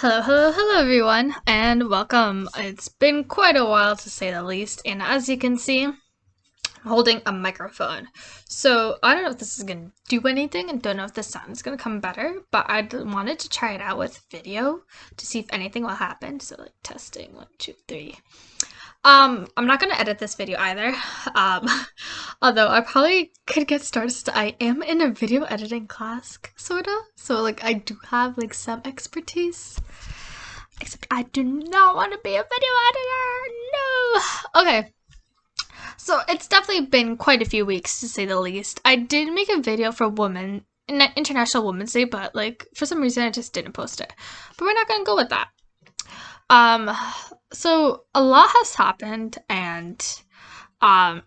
Hello everyone, and welcome. It's been quite a while to say the least, and as you can see, I'm holding a microphone. So I don't know if this is gonna do anything, and don't know if the sound is gonna come better, but I wanted to try it out with video to see if anything will happen. So like testing, 1, 2, 3. I'm not gonna edit this video either. Um, although I probably could get started. I am in a video editing class, sorta. So like I do have like some expertise. Except I do not want to be a video editor. No. Okay. So it's definitely been quite a few weeks to say the least. I did make a video for International Women's Day, but like for some reason I just didn't post it. But we're not gonna go with that. Um, so a lot has happened, and life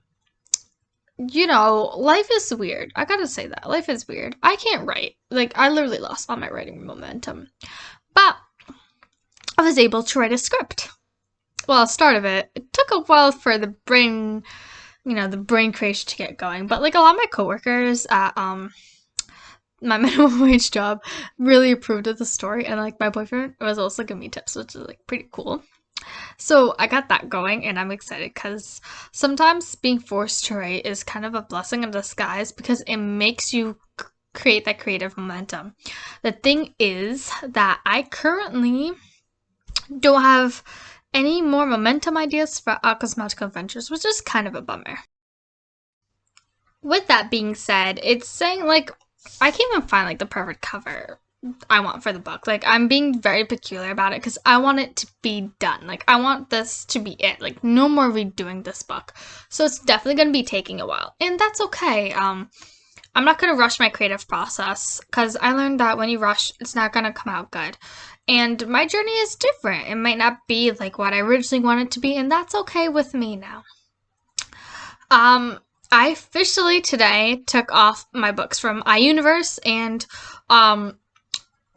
is weird. I gotta say that life is weird. I can't write. Like I literally lost all my writing momentum, but I was able to write a script. Well, start of it. It took a while for the brain creation to get going, but like a lot of my coworkers at my minimum wage job really approved of the story, and like my boyfriend was also giving me tips, which is like pretty cool. So I got that going, and I'm excited because sometimes being forced to write is kind of a blessing in disguise because it makes you create that creative momentum. The thing is that I currently don't have any more momentum ideas for Aqua's Magical Adventures, which is kind of a bummer. With that being said, it's saying like I can't even find like the perfect cover I want for the book. Like I'm being very peculiar about it because I want it to be done. Like I want this to be it. Like no more redoing this book. So it's definitely going to be taking a while, and that's okay. I'm not going to rush my creative process because I learned that when you rush, it's not going to come out good. And my journey is different. It might not be like what I originally wanted to be, and that's okay with me now. I officially today took off my books from iUniverse, and I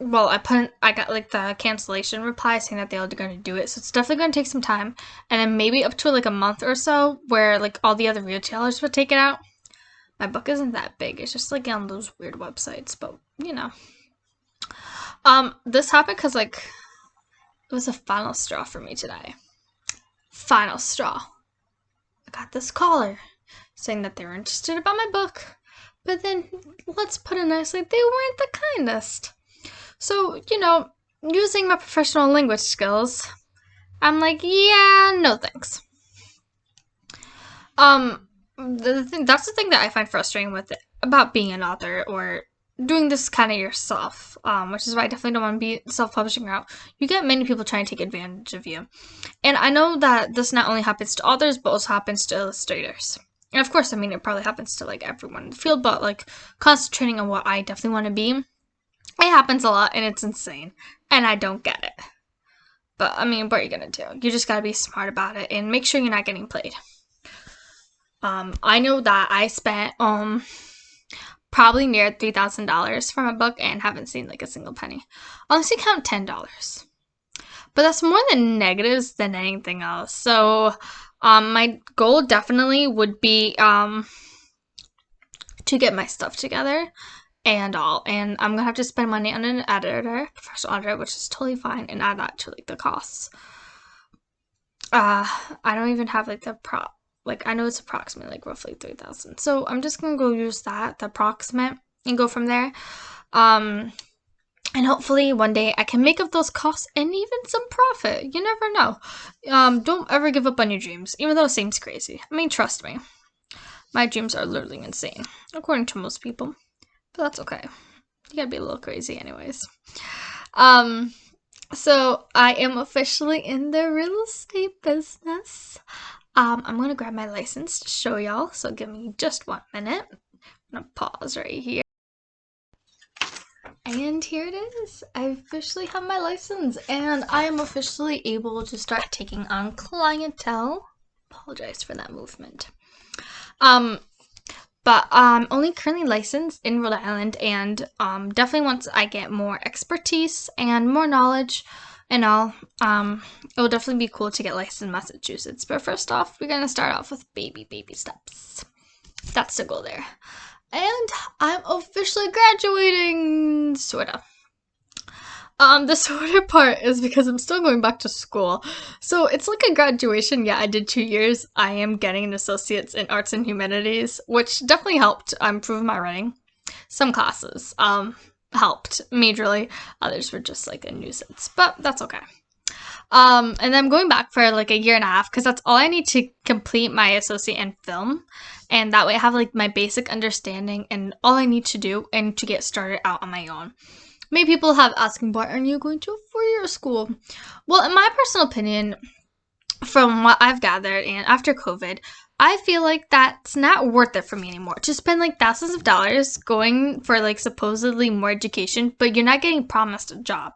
got like the cancellation reply saying that they were going to do it, so it's definitely going to take some time, and then maybe up to like a month or so where like all the other retailers would take it out. My book isn't that big. It's just like on those weird websites, but you know. This happened because like it was a final straw for me today. Final straw. I got this caller saying that they were interested about my book, but then let's put it nicely, they weren't the kindest. So, using my professional language skills, I'm like, yeah, no thanks. That's the thing that I find frustrating with it, about being an author or doing this kind of yourself, which is why I definitely don't want to be self-publishing route. You get many people trying to take advantage of you. And I know that this not only happens to authors, but also happens to illustrators. And of course, I mean, it probably happens to like everyone in the field, but like concentrating on what I definitely want to be, it happens a lot and it's insane. And I don't get it. But I mean, what are you gonna do? You just gotta be smart about it and make sure you're not getting played. I know that I spent probably near $3,000 for my book and haven't seen like a single penny. Unless you count $10. But that's more than negatives than anything else. So my goal definitely would be to get my stuff together and all. And I'm gonna have to spend money on an editor, professional editor, which is totally fine, and add that to like the costs. I don't even have like the prop. Like I know it's approximately like roughly 3,000. So I'm just gonna go use the approximate, and go from there. And hopefully one day I can make up those costs and even some profit. You never know. Don't ever give up on your dreams, even though it seems crazy. I mean, trust me. My dreams are literally insane, according to most people. But that's okay. You gotta be a little crazy anyways. So I am officially in the real estate business. I'm gonna grab my license to show y'all, so give me just 1 minute. I'm gonna pause right here. And here it is. I officially have my license, and I am officially able to start taking on clientele. Apologize for that movement. But I'm only currently licensed in Rhode Island, and definitely once I get more expertise and more knowledge and all, it will definitely be cool to get licensed in Massachusetts. But first off, we're gonna start off with baby steps. That's the goal there. And I'm officially graduating, sort of. The sorter part is because I'm still going back to school. So it's like a graduation. Yeah, I did 2 years. I am getting an associate's in arts and humanities, which definitely helped improve my writing. Some classes helped majorly. Others were just like a nuisance, but that's okay. And then I'm going back for like a year and a half because that's all I need to complete my associate in film. And that way I have like my basic understanding and all I need to do and to get started out on my own. Many people have asking, why aren't you going to a 4-year school? Well, in my personal opinion, from what I've gathered and after COVID, I feel like that's not worth it for me anymore. To spend like thousands of dollars going for like supposedly more education, but you're not getting promised a job.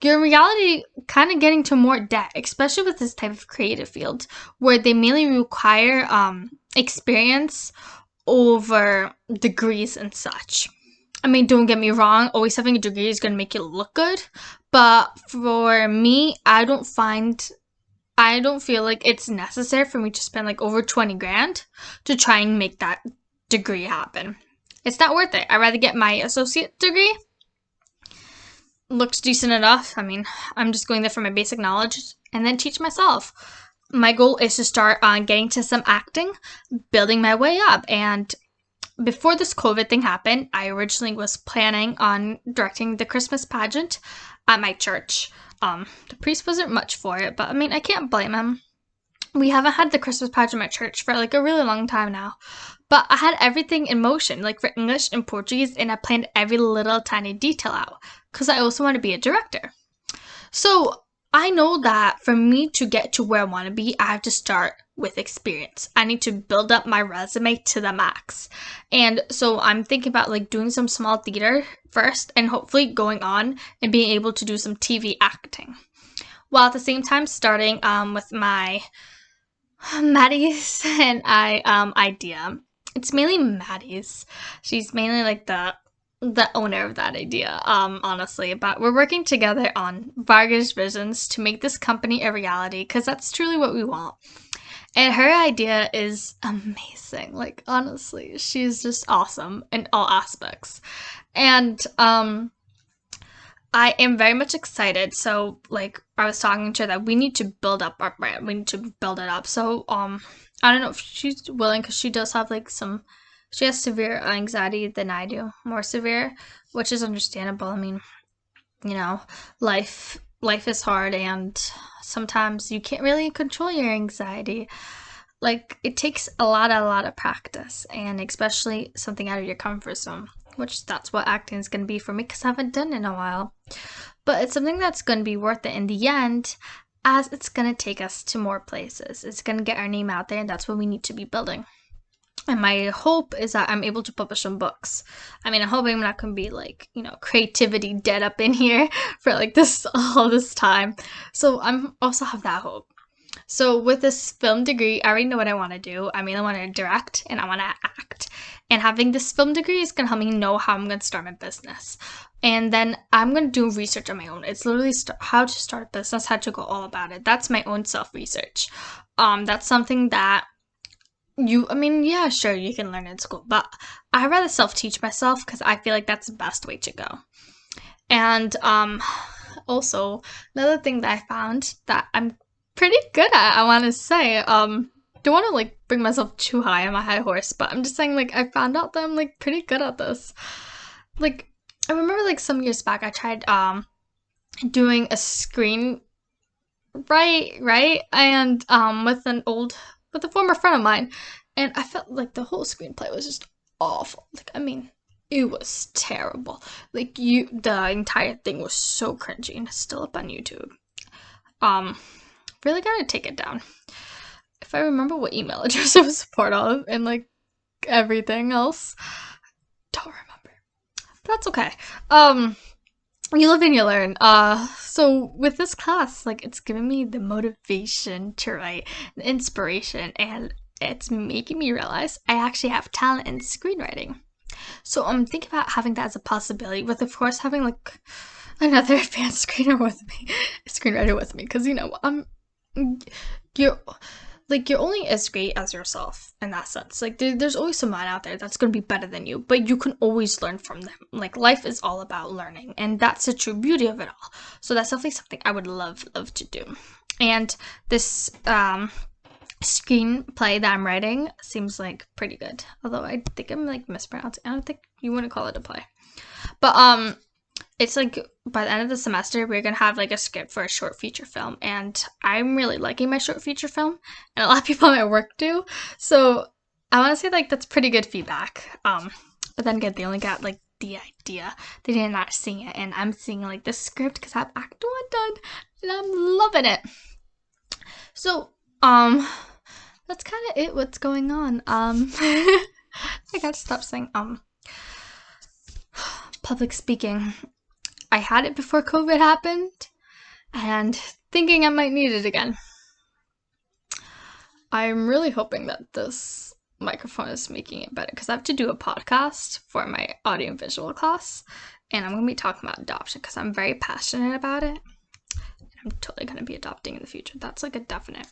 You're in reality kind of getting to more debt, especially with this type of creative field where they mainly require experience over degrees and such. I mean, don't get me wrong, always having a degree is going to make you look good, but for me, I don't feel like it's necessary for me to spend like over 20 grand to try and make that degree happen. It's not worth it. I'd rather get my associate degree. Looks decent enough. I mean, I'm just going there for my basic knowledge and then teach myself. My goal is to start on getting to some acting, building my way up. And before this COVID thing happened, I originally was planning on directing the Christmas pageant at my church. The priest wasn't much for it, but I mean, I can't blame him. We haven't had the Christmas pageant at my church for like a really long time now. But I had everything in motion, like for English and Portuguese, and I planned every little tiny detail out because I also want to be a director. So I know that for me to get to where I want to be, I have to start with experience. I need to build up my resume to the max. And so I'm thinking about like doing some small theater first and hopefully going on and being able to do some TV acting. While at the same time starting with my Maddie's and I idea. It's mainly Maddie's. She's mainly like the owner of that idea, honestly. But we're working together on Vargas Visions to make this company a reality because that's truly what we want. And her idea is amazing. Like, honestly, she's just awesome in all aspects. And I am very much excited. So, like, I was talking to her that we need to build up our brand. We need to build it up. So, I don't know if she's willing because she does have, like, she has severe anxiety than I do. More severe, which is understandable. I mean, you know, life is hard and sometimes you can't really control your anxiety. Like, it takes a lot of practice and especially something out of your comfort zone, which that's what acting is going to be for me because I haven't done it in a while. But it's something that's going to be worth it in the end as it's going to take us to more places. It's going to get our name out there and that's what we need to be building. And my hope is that I'm able to publish some books. I mean, I'm hoping I'm not going to be like, creativity dead up in here for like all this time. So I'm also have that hope. So with this film degree, I already know what I want to do. I mean, I want to direct and I want to act. And having this film degree is going to help me know how I'm going to start my business. And then I'm going to do research on my own. It's literally how to start a business, how to go all about it. That's my own self-research. That's something that yeah, sure, you can learn in school, but I'd rather self-teach myself because I feel like that's the best way to go. And also, another thing that I found that I'm pretty good at, I want to say, don't want to like bring myself too high on my high horse, but I'm just saying like I found out that I'm like pretty good at this. Like, I remember like some years back I tried doing a screen right? And with a former friend of mine, and I felt like the whole screenplay was just awful. Like, I mean, it was terrible. Like, the entire thing was so cringy, and it's still up on YouTube. Really gotta take it down. If I remember what email address it was part of, and like everything else, don't remember. But that's okay. You live and you learn. So with this class, like, it's giving me the motivation to write, the inspiration, and it's making me realize I actually have talent in screenwriting. So I'm thinking about having that as a possibility, with of course having like another advanced screenwriter with me, because like you're only as great as yourself in that sense. Like there's always someone out there that's going to be better than you, but you can always learn from them. Like life is all about learning, and that's the true beauty of it all. So that's definitely something I would love to do. And this screenplay that I'm writing seems like pretty good. Although I think I'm like mispronouncing. I don't think you wouldn't call it a play. But it's like by the end of the semester we're gonna have like a script for a short feature film, and I'm really liking my short feature film, and a lot of people at my work do. So I want to say like that's pretty good feedback. But then again, they only got like the idea. They did not sing it, and I'm seeing like the script because I have Act 1 done, and I'm loving it. So that's kind of it. What's going on? I gotta stop saying public speaking. I had it before COVID happened, and thinking I might need it again. I'm really hoping that this microphone is making it better, because I have to do a podcast for my audio and visual class, and I'm going to be talking about adoption because I'm very passionate about it. I'm totally going to be adopting in the future. That's like a definite.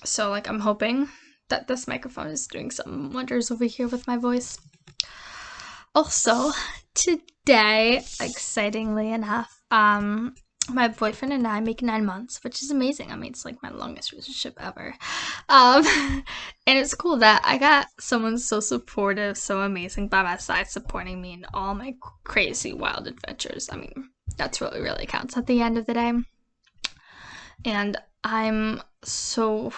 So like I'm hoping that this microphone is doing some wonders over here with my voice. Also, today, excitingly enough, my boyfriend and I make 9 months, which is amazing. I mean, it's like my longest relationship ever. And it's cool that I got someone so supportive, so amazing by my side, supporting me in all my crazy, wild adventures. I mean, that's what really counts at the end of the day. And I'm so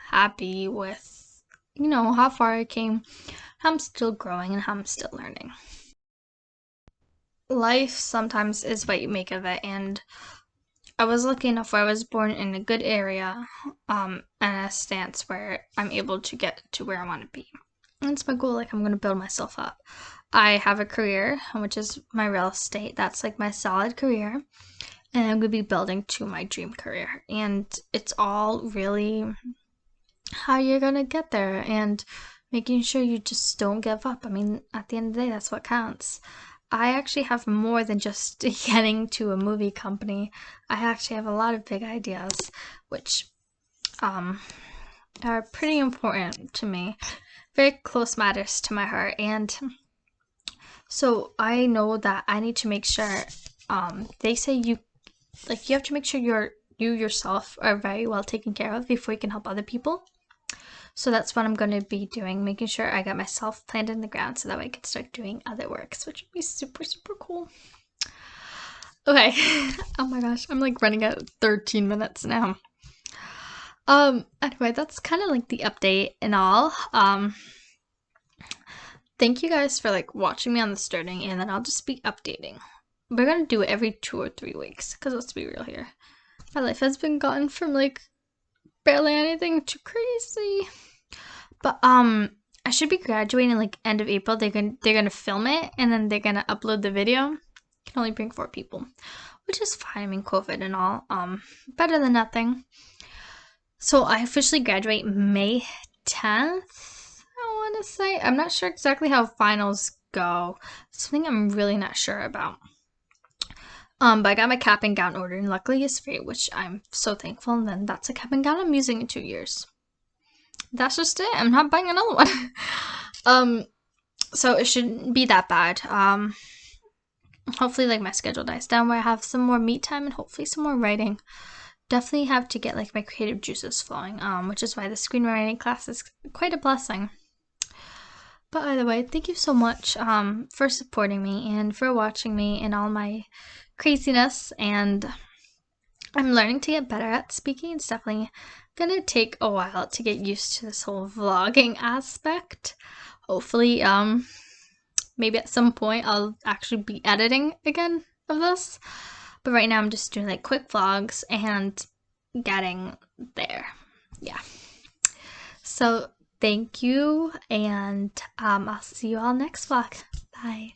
happy with, you know, how far I came, how I'm still growing, and how I'm still learning. Life sometimes is what you make of it, and I was lucky enough where I was born in a good area, and a stance where I'm able to get to where I want to be. And it's my goal, like I'm gonna build myself up. I have a career, which is my real estate. That's like my solid career, and I'm gonna be building to my dream career. And it's all really how you're gonna get there, and making sure you just don't give up. I mean, at the end of the day, that's what counts. I actually have more than just getting to a movie company. I actually have a lot of big ideas, which are pretty important to me. Very close matters to my heart. And so I know that I need to make sure, they say you have to make sure you yourself are very well taken care of before you can help other people. So that's what I'm going to be doing, making sure I got myself planted in the ground so that way I can start doing other works, which would be super, super cool. Okay. Oh my gosh, I'm like running at 13 minutes now. Anyway, that's kind of like the update and all. Thank you guys for like watching me on the starting, and then I'll just be updating. We're gonna do it every 2 or 3 weeks, because let's be real here. My life has been gone from like barely anything to crazy. But I should be graduating like end of April. They're gonna film it, and then they're gonna upload the video. Can only bring 4 people, which is fine. I mean, COVID and all. Better than nothing. So I officially graduate May 10th. I want to say. I'm not sure exactly how finals go. It's something I'm really not sure about. But I got my cap and gown ordered, and luckily it's free, which I'm so thankful. And then that's a cap and gown I'm using in 2 years. That's just it. I'm not buying another one. So it shouldn't be that bad. Hopefully like my schedule dies down where I have some more me time and hopefully some more writing. Definitely have to get like my creative juices flowing, which is why the screenwriting class is quite a blessing. But either way, thank you so much for supporting me and for watching me in all my craziness. And I'm learning to get better at speaking. It's definitely gonna take a while to get used to this whole vlogging aspect. Hopefully, maybe at some point I'll actually be editing again of this. But right now I'm just doing like quick vlogs and getting there. Yeah. So thank you, and I'll see you all next vlog. Bye.